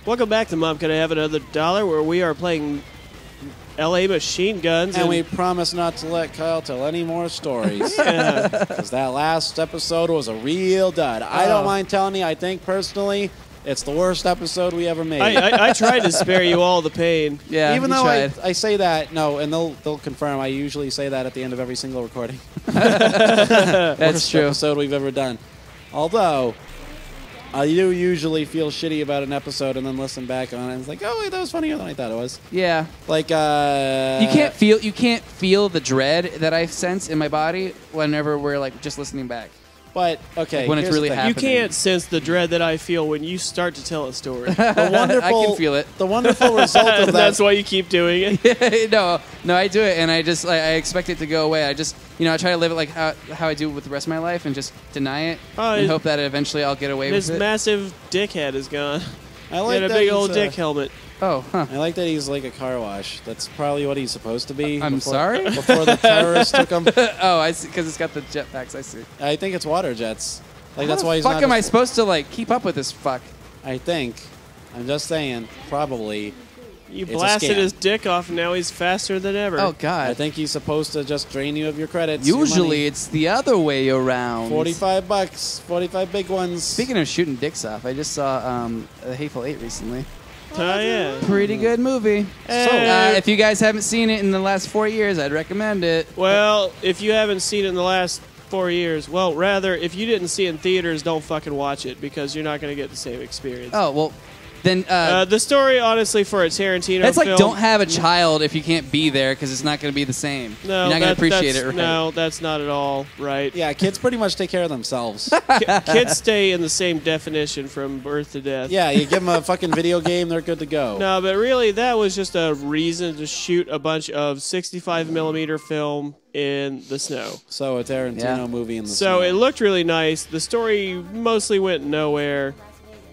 Welcome back to Mom Can I Have Another Dollar, where we are playing LA Machine Guns. And we promise not to let Kyle tell any more stories. Because that last episode was a real dud. I don't mind telling you, I think personally, it's the worst episode we ever made. I tried to spare you all the pain. Yeah, even though I say that, no, and they'll confirm, I usually say that at the end of every single recording. That's worst true. episode we've ever done. Although, I do usually feel shitty about an episode and then listen back on it and it's like, oh, wait, that was funnier than I thought it was. Yeah. Like, you can't feel the dread that I sense in my body whenever we're like just listening back. But, okay. Like when it's really happening. You can't sense the dread that I feel when you start to tell a story. The wonderful, I can feel it. The wonderful result of that. That's why you keep doing it. No, I do it, and I expect it to go away. I just, I try to live it like how I do with the rest of my life, and just deny it, and hope that eventually I'll get away with it. His massive dick head is gone. I like he had a big old dick helmet. Oh, huh. I like that he's like a car wash. That's probably what he's supposed to be. I'm sorry? Before the terrorists took him. Oh, I see, because it's got the jetpacks, I see. I think it's water jets. Like, How that's why he's the not. fuck am I supposed to, like, keep up with this fuck? I think. I'm just saying, probably. You blasted his dick off, and now he's faster than ever. Oh, God. I think he's supposed to just drain you of your credits. Usually it's the other way around. $45, 45 big ones. Speaking of shooting dicks off, I just saw The Hateful Eight recently. Oh, yeah. Pretty good movie. Hey. If you guys haven't seen it in the last 4 years, I'd recommend it. Well, if you haven't seen it in the last 4 years, well, rather, if you didn't see it in theaters, don't fucking watch it, because you're not going to get the same experience. Oh, well, then... the story, honestly, for a Tarantino That's like, film, don't have a child if you can't be there, because it's not going to be the same. No, you're not going to appreciate it, right? No, that's not at all right. Yeah, kids pretty much take care of themselves. Kids stay in the same definition from birth to death. Yeah, you give them a fucking video game, they're good to go. No, but really, that was just a reason to shoot a bunch of 65mm film in the snow. So a Tarantino movie in the snow. snow. It looked really nice. The story mostly went nowhere.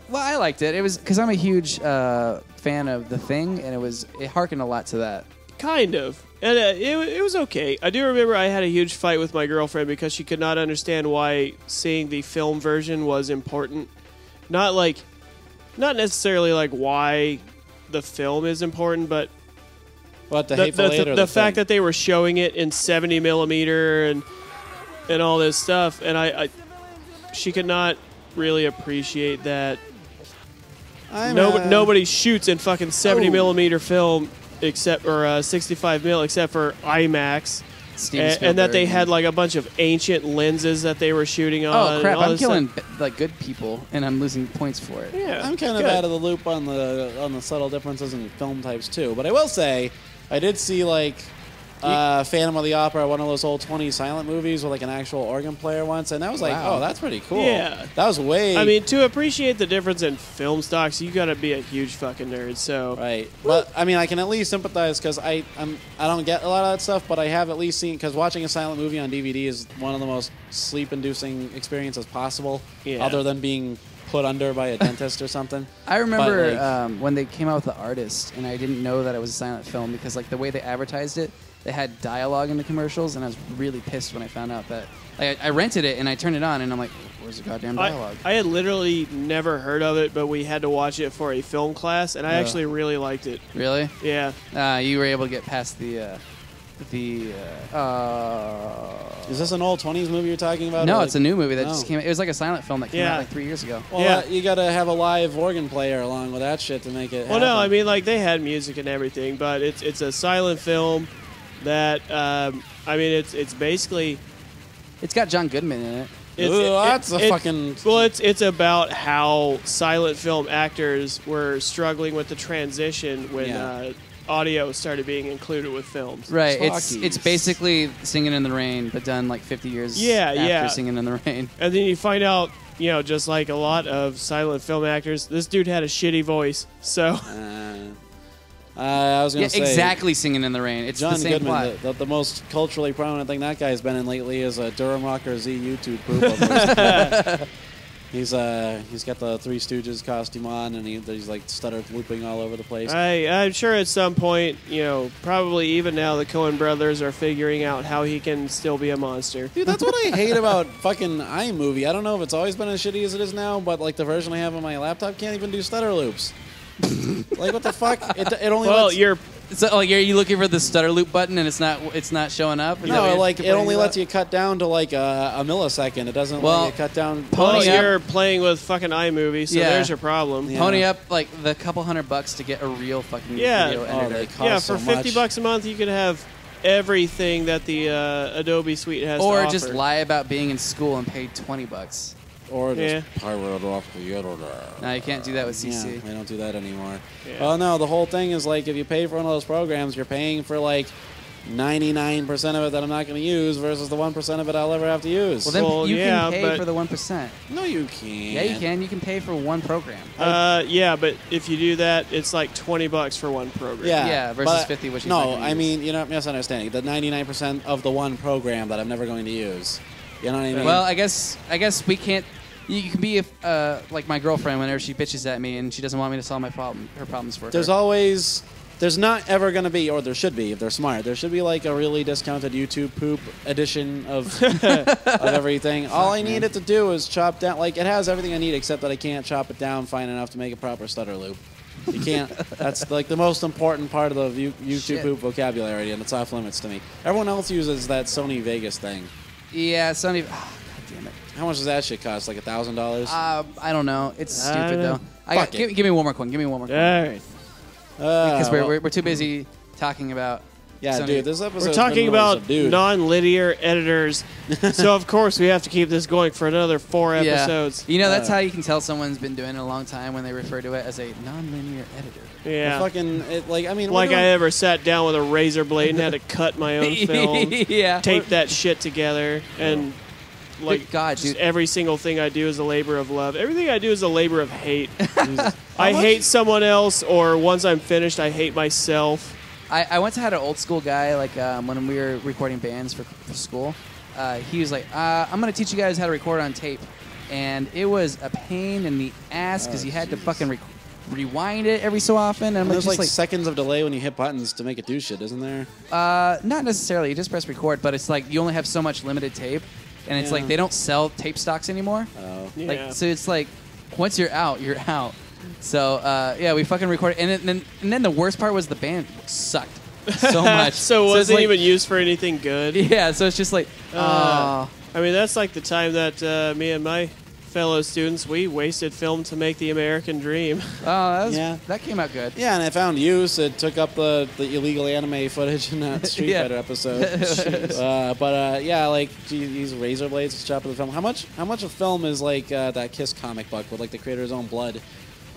Well, I liked it. It was because I'm a huge fan of The Thing, and it harkened a lot to that. Kind of. And it was okay. I do remember I had a huge fight with my girlfriend because she could not understand why seeing the film version was important. Not necessarily like why the film is important, but what, the Hateful Eight or the fact that they were showing it in 70mm and all this stuff, and she could not really appreciate that. Nobody shoots in fucking 70mm film except 65mm except for IMAX, and that they had like a bunch of ancient lenses that they were shooting on. Oh crap! I'm killing like good people, and I'm losing points for it. Yeah, I'm kind of out of the loop on the subtle differences in film types too. But I will say, I did see like Phantom of the Opera, one of those old 20s silent movies with like an actual organ player once, and that was like, oh, that's pretty cool. Yeah, that was way. I mean, to appreciate the difference in film stocks, you got to be a huge fucking nerd. So right, but I mean, I can at least sympathize because I don't get a lot of that stuff, but I have at least seen, because watching a silent movie on DVD is one of the most sleep-inducing experiences possible, other than being put under by a dentist or something. I remember when they came out with The Artist, and I didn't know that it was a silent film because like the way they advertised it, they had dialogue in the commercials, and I was really pissed when I found out that. Like, I rented it, and I turned it on, and I'm like, where's the goddamn dialogue? I had literally never heard of it, but we had to watch it for a film class, and I actually really liked it. Really? Yeah. You were able to get past is this an old 20s movie you're talking about? No, it's a new movie that just came out. It was like a silent film that came out like 3 years ago. Well, you got to have a live organ player along with that shit to make it happen. Well, no, I mean, like, they had music and everything, but it's a silent film that, I mean, it's basically... It's got John Goodman in it. Well, it's about how silent film actors were struggling with the transition when audio started being included with films. Right. It's basically Singing in the Rain, but done like 50 years after Singing in the Rain. And then you find out, just like a lot of silent film actors, this dude had a shitty voice. So. I was going to say... exactly Singing in the Rain. It's John the same Goodman, plot. The most culturally prominent thing that guy's been in lately is a Durhamrockerz YouTube poop. He's got the Three Stooges costume on, and he's like stutter looping all over the place. I'm sure at some point, probably even now, the Coen brothers are figuring out how he can still be a monster. Dude, that's what I hate about fucking iMovie. I don't know if it's always been as shitty as it is now, but like the version I have on my laptop can't even do stutter loops. Like what the fuck? It only Well, lets, you're So like, are you looking for the stutter loop button and it's not showing up? Is that what no, you're like it complaining only about? lets you cut down to like a millisecond. It doesn't Well, let you cut down. well, Up. you're playing with fucking iMovie, so Yeah. there's your problem. Yeah. Pony up like the couple $100 to get a real fucking Yeah. video Oh, editor. they cost Yeah, so for $50 much. a month, you could have everything that the Adobe Suite has Or to just offer. lie about being in school and pay $20. Or just Yeah. pirate off the editor. No, you can't do that with Yeah, CC. they don't do that anymore. Yeah. Well, no, the whole thing is like if you pay for one of those programs, you're paying for like 99% of it that I'm not going to use versus the 1% of it I'll ever have to use. Well, then Well, you yeah, can pay but- for the 1%. no, you can't. Yeah, you can. You can pay for one program. Yeah, but if you do that, it's like $20 for one program. Yeah, Yeah, versus but- 50, which he's not no, gonna I use. mean, you're not misunderstanding. The 99% of the one program that I'm never going to use. You know what I mean? Well, I guess we can't. You can be like my girlfriend whenever she bitches at me and she doesn't want me to solve her problems for there's her. always, there's not ever going to be, or there should be if they're smart. There should be like a really discounted YouTube poop edition of of everything. All I need it to do is chop down. Like it has everything I need except that I can't chop it down fine enough to make a proper stutter loop. You can't. That's like the most important part of the YouTube Shit. poop vocabulary, and it's off limits to me. Everyone else uses that Sony Vegas thing. Yeah, Sony. Oh, God damn it. How much does that shit cost? Like $1,000? I don't know. It's I stupid don't know. though. Fuck it. Give me one more coin. Give me one more coin. All right. Because well, we're too busy talking about. yeah, Sony. dude. This episode. We're talking about dude. non-linear editors, so of course we have to keep this going for another 4 episodes. You know, that's how you can tell someone's been doing it a long time when they refer to it as a non-linear editor. Yeah. Fucking like I mean, Like we're I doing- ever sat down with a razor blade and had to cut my own film, Yeah. tape that shit together, and like Good God, just dude. every single thing I do is a labor of love. Everything I do is a labor of hate. Jesus. I How much- hate someone else, or once I'm finished, I hate myself. I once had an old school guy, like when we were recording bands for school. He was like, I'm going to teach you guys how to record on tape. And it was a pain in the ass because you had to fucking rewind it every so often. And I'm There's just like seconds of delay when you hit buttons to make it do shit, isn't there? not necessarily. You just press record, but it's like you only have so much limited tape. And it's Yeah. like they don't sell tape stocks anymore. Oh. Yeah. Like, so it's like once you're out, you're out. So yeah, we fucking recorded, and then the worst part was the band sucked so much. So it it's wasn't like- even used for anything good. Yeah, so it's just like, I mean, that's like the time that me and my fellow students, we wasted film to make the American dream. Yeah. that came out good. Yeah, and it found use. It took up the illegal anime footage in that Street Yeah. Fighter episode. Yeah, like you use razor blades to chop up the film. How much of film is like that Kiss comic book with like the creator's own blood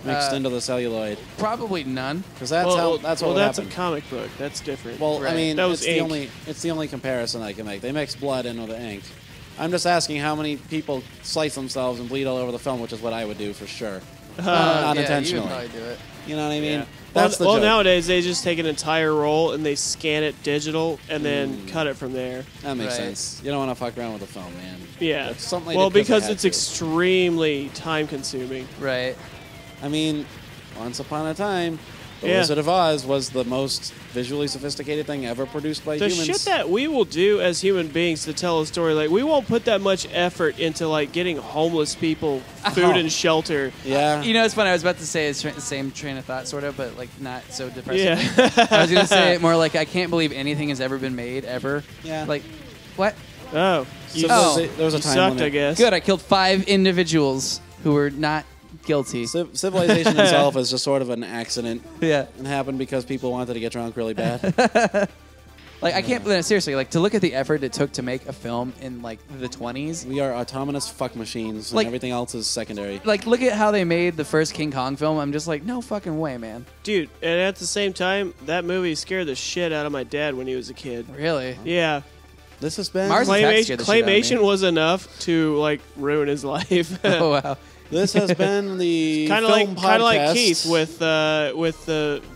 mixed into the celluloid? Probably none. Because that's what that's would a happen. comic book. That's different. Well, I Right. mean, That was it's the ink. only comparison I can make. They mix blood in with the ink. I'm just asking how many people slice themselves and bleed all over the film, which is what I would do for sure. Not yeah, intentionally. You would probably do it. You know what I mean? Yeah. That's well, the joke. nowadays they just take an entire roll and they scan it digital and then cut it from there. That makes Right. sense. You don't want to fuck around with the film, man. Yeah. That's something I well, did 'cause I because had it's to. extremely time consuming. Right. I mean, once upon a time, The Yeah. Wizard of Oz was the most visually sophisticated thing ever produced by The humans. shit that we will do as human beings to tell a story, like we won't put that much effort into like getting homeless people food and shelter. yeah. You know, it's funny. I was about to say it's the same train of thought, sort of, but like not so depressing. Yeah. I was gonna say it more like I can't believe anything has ever been made ever. Yeah. Like, what? Oh. You, Oh. There was a you time sucked, when I guess. Good. I killed 5 individuals who were not guilty. Civilization itself is just sort of an accident. Yeah. It happened because people wanted to get drunk really bad. Like I can't believe seriously. Like to look at the effort it took to make a film in like the 20s. We are autonomous fuck machines, and Like- everything else is secondary. Like look at how they made the first King Kong film. I'm just like, no fucking way, man. Dude, and at the same time, that movie scared the shit out of my dad when he was a kid. Really? Yeah. This has been Mars Attack scared the shit out of me. Claymation was enough to like ruin his life. Oh wow. this has been the Kind of film like podcast. Keith with the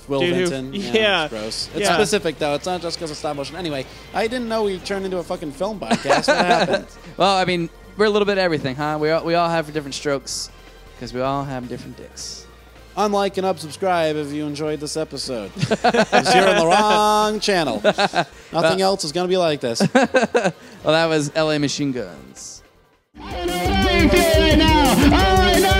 Will dude Vinton. who Yeah, it's gross. It's Yeah. specific though. It's not just because of stop motion. Anyway, I didn't know we turned into a fucking film podcast. What happened? Well, I mean, we're a little bit of everything, huh? We all have different strokes because we all have different dicks. Unlike and unsubscribe if you enjoyed this episode. 'Cause you're in the wrong channel. Nothing else is going to be like this. Well, that was LA Machine Guns. How you feeling right now? All right, now.